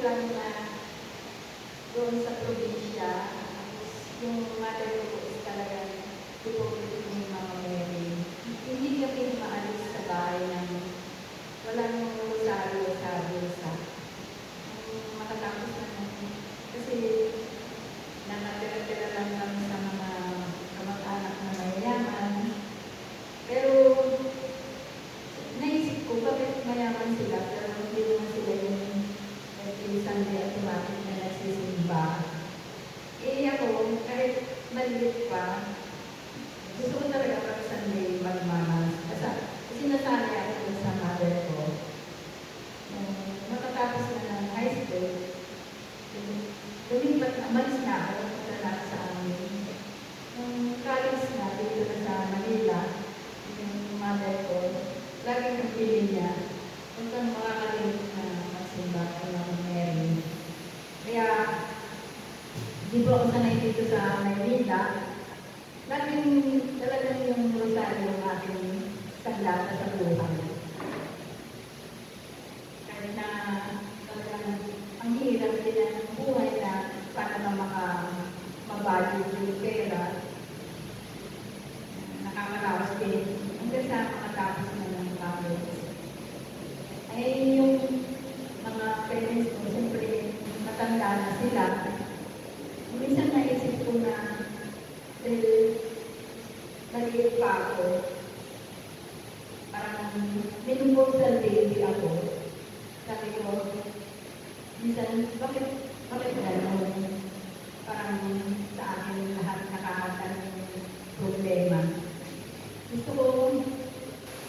lang na doon sa probinsya, yung mother ko is talagang devoted ni Mama Mary. Hindi kami maalis sa bahay namin. Walang rosaryo sa bulsa. Makatapos na namin. Kasi nakatira-tira lang kami sa mga kamag-anak na mayayaman. Pero naisip ko, bakit mayaman sila, pero hindi naman sila yung Sunday automatic na nagsisimba. Ako, kahit maliit pa, gusto ko talaga pag Sunday magmamas. Kasi nasanay ako sa mother ko. Makatapos na ng high school, umalis na ako, punta na sa amin. College na, dito na sa Manila, yung mother ko, laging ang piling niya, kung saan makakalimit na magsimba ko ng Mary. Kaya, di po ako sanay dito sa Manila, laging talagang yung rosaryo ng aking saglata sa buhay. Kahit na talagang ang hirap din ng buhay na para na mabali yung pera, nakakaraos din. Hanggang sa makatapos na ng college. Ay yung mga parents ko, siyempre matanda na sila. Minsan naisip ko na maliit pa ako, parang minumposal baby ako. Sabi ko, minsan, bakit gano'n? Parang sa akin lahat nakakatan yung problema. Gusto ko,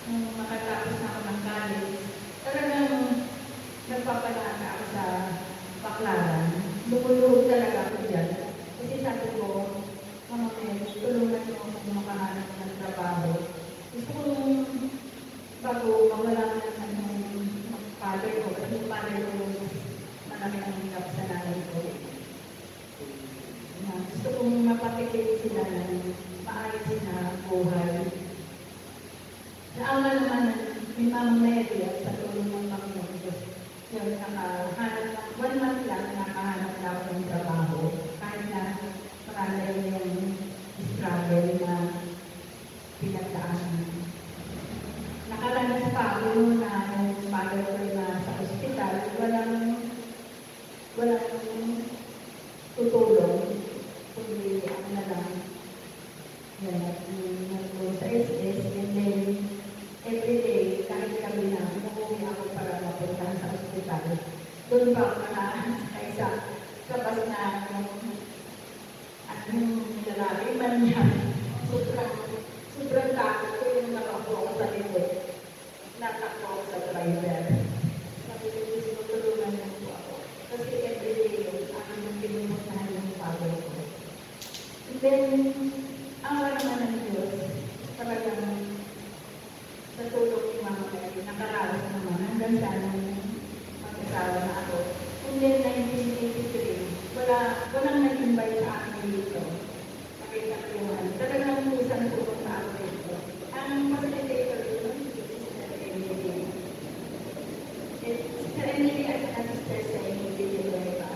nung makatapos na ako ng college, talagang nagpapalaka ako sa baklaran. Lumuluhod talaga ako dyan. Kasi sabi ko, Mama Mary, tulungan mo ako makahanap ng trabaho. Gusto ko nung bago mawala na ng father ko, kasi yung father ko marami ang hirap sa nanay ko. Gusto kong mapatikit sila ng maayos na buhay. Naawa naman ni Mama Mary at sa tulong ng Panginoon Diyos. Yung nakahanap, 1 month lang nakahanap na ako ng trabaho. Kahit na marami rin yung struggle na pinagdaanan. Nakaranas pa ako na yung mother ko na sa ospital, walang tutulong. Kundi ako na lang. Nag-go sa SS, and then everyday, kahit kami na, umuwi ako para mapuntahan sa ospital. Doon pa ako nakakasakay sa labas na yung lalaki man niya. Sobrang takot ko yung nakaupo ako sa likod. Natakbo ako sa driver. Sabi ko, gusto tulungan niyo po ako. Kasi everyday yun, ako yung pinupuntahan ng father ko. And then, ang naman ng Diyos, talagang sa tulong ni Mama Mary, nakaraos naman hanggang sa nang mag-asawa na ako. And then, 1983, walang nag-invite sa akin dito. Nakita ko yung talagang kusang tulong sa ako dito. Ang facilitator dito, Sister Emily at Sister sa Emily dito ba?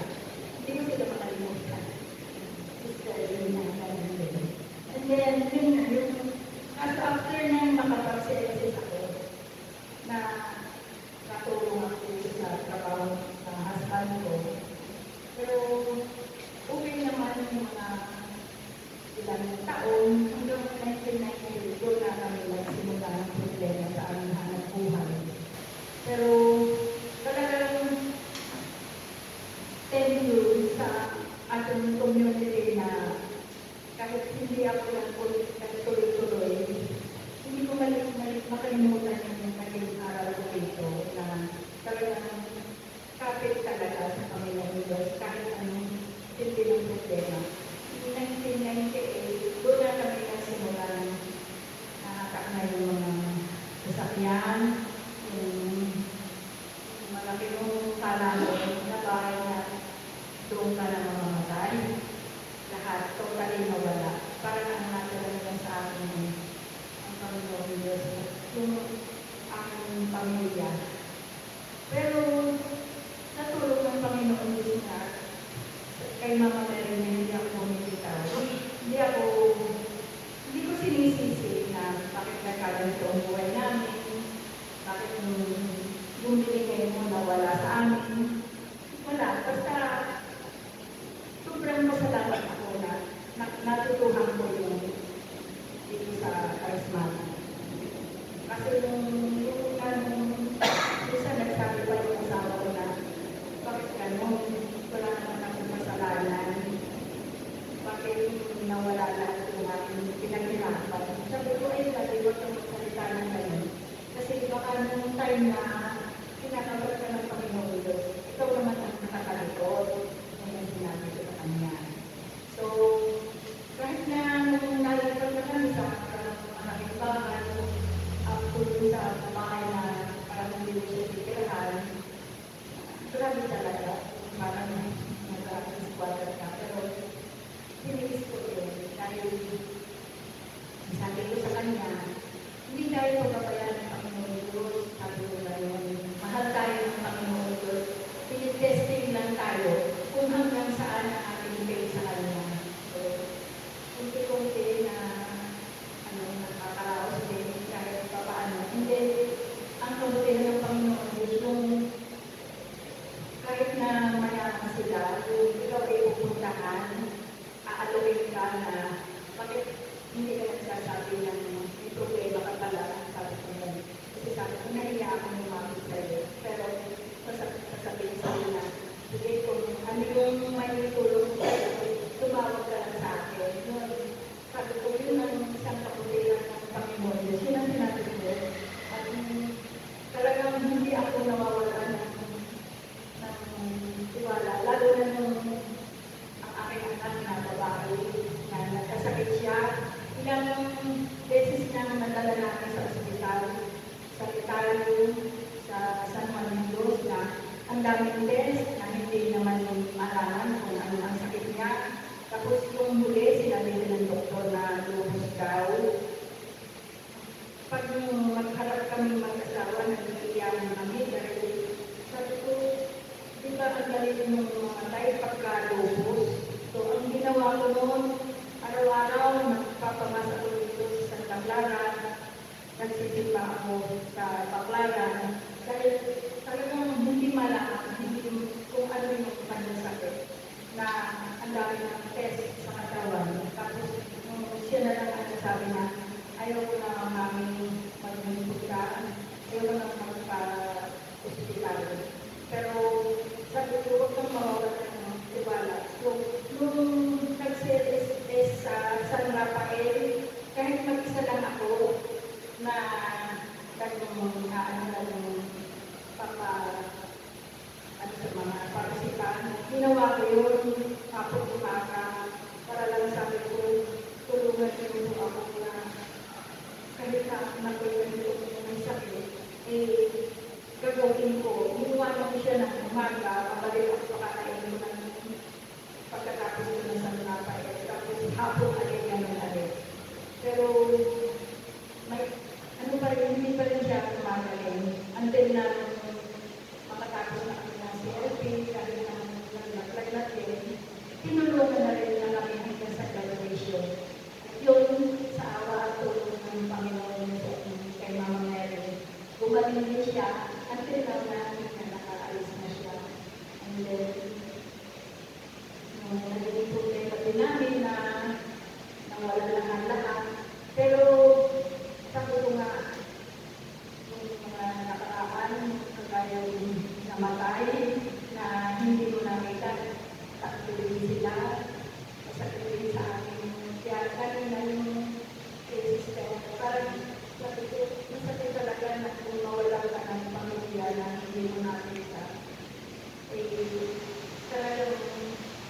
Hindi ko sila makalimutan. Sister Emily na and then, after na makapag-CSS ako, na natulong ako sa trabaho sa husband ko. Pero, okay naman yung mga ilang taon, hanggang 1990, doon na kami nagsimula ng problema sa aming hanap buhay. Pero, talagang thank you sa ating community na kahit hindi ako tuloy-tuloy, hindi ko makalimutan yung naging aral ko dito na talagang kapit talaga sa Panginoon Diyos kahit anong hindi ng problema. In 1998, doon na kami nagsimula nakakakna yung mga sasakyan, yung malaki yung kalangon na bahay na doon ka na mamamatay. Lahat, totally nawala. Para na natala lang sa akin ang Panginoon Diyos, yung aking pamilya. Pero, natulog ng Panginoon wala sa amin. Wala, basta sobrang masalamat ako na natutuhan ko yung dito sa charismatic. Kasi isa nagsabi pa yung asawa ko na, bakit gano'n? Wala naman akong kasalanan. Bakit nawala lahat yung aking pinaghirapan? Sabi ko, ay, sabi ko, kung magsalita ng ganun. Kasi baka nung time na kinakabar ka ng Panginoon Diyos, ikaw naman ang nakakalikot. Yung sinabi ko sa kanya. So, kahit na nung nalagpan na kami sa aking bahay, pulo sa bahay na parang hindi ko siya titirahan, grabe talaga. Parang nag-squatter ka. Pero, hinilis ko yun. Dahil, sabi ko sa kanya, hindi tayo pagpapayan ng Panginoon Diyos. Sabi ko na yun, mahal tayo ng Panginoon Diyos. Pinitesting lang tayo kung hanggang saan ang ating faith sa Kanya. So, kunti-kunti na nakakaraos din kahit pa paano. Hindi, ang kabutihan ng Panginoon Diyos yung kahit na mayaman sila, yung ikaw ay pupuntahan, aaluin ka na bakit hindi ka nagsasabi ng may problema ka pala, sabi ko yan. Kasi sabi ko, nahiya ako lumapit sa'yo. Pero sasabihin sa'yo na, sige, kung ano yung may tulong ko sa'yo, tumawag ka lang sa akin. Sabi ko, yun ang isang kaputihan ng Panginoon Diyos. Yun ang sinabi ko. At talagang hindi ako nawawala ng tiwala. Lalo na nung ang aking anak na babae na nagkasakit siya. Ilang beses na nadala natin sa ospital, sa Italia, sa San Juan de Dios na ang daming test na hindi naman malaman kung ano ang sakit niya. Tapos yung huli, sinabi din ng doktor na lupus daw. Pag magharap kami mag-asawa, nag-iiyakan kami dahil sabi ko, di ba ang galing yung mamatay pagka-lupus? So, ang ginawa ko noon, araw-araw, nagpapamasa ko dito sa Santa Clara, nagsisimba ako sa Baclaran, dahil talagang hindi malaman, hindi kung ano yung kanyang sakit, na ang dami ng test sa katawan. Tapos, siya na lang ang sabi na, ayaw ko na mami mag-hospital, ayaw ko na magpa-hospital. Pero, sabi ko, huwag kang mawawala ng tiwala. So, nung nag-series sa San Rafael, kahit mag-isa lang ako, na gano'ng sa mga partisipan, ginawa ko yun, kapag-umaka, para lang sabi ko, tulungan niyo ako na kahit na nakulang ko ng sakit, gagawin ko. Iniwanan ko siya ng umaga, pabalik ako pakakain ko ng pagkatapos ko ng San Rafael, tapos hapon agad naman agad. Pero, may, pa rin, hindi pa rin siya kumagaling. Until na makatapos na kami ng CLP, dahil na nag-naglag din, tinulungan na rin na kami hanggang sa graduation. Yun, sa awa at tulong ng Panginoon kay Mama Mary, gumaling din siya, until na nakaalis na siya. And then, naging problema din namin na nawala lang ang lahat. Pero, sabi ko nga, yung mga nakaraan, kagaya yung namatay, na hindi ko nakita, taktuloy sila, masakit sa akin. Kaya kanina yung sister, parang sabi ko, masakit talaga na kung mawala ka ng pamilya na hindi mo nakita.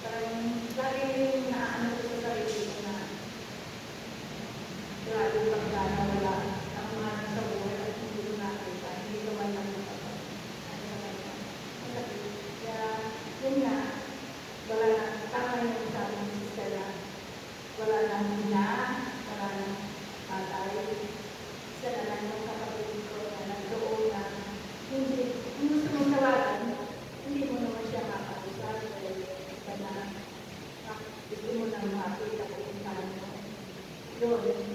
Parang lagi yung naano ko sa sarili ko na grabe pagka nawala ang mga sa buhay at hindi ko nakita, hindi ko man lang kaya yun nga, wala na, tama yung sabi ng sister na wala na hina, wala na patay. Isa na lang yung kapatid ko na nagdoon na hindi gusto mong tawagan, hindi mo naman siya makausap dahil na gusto mo nang makita kung paano yun.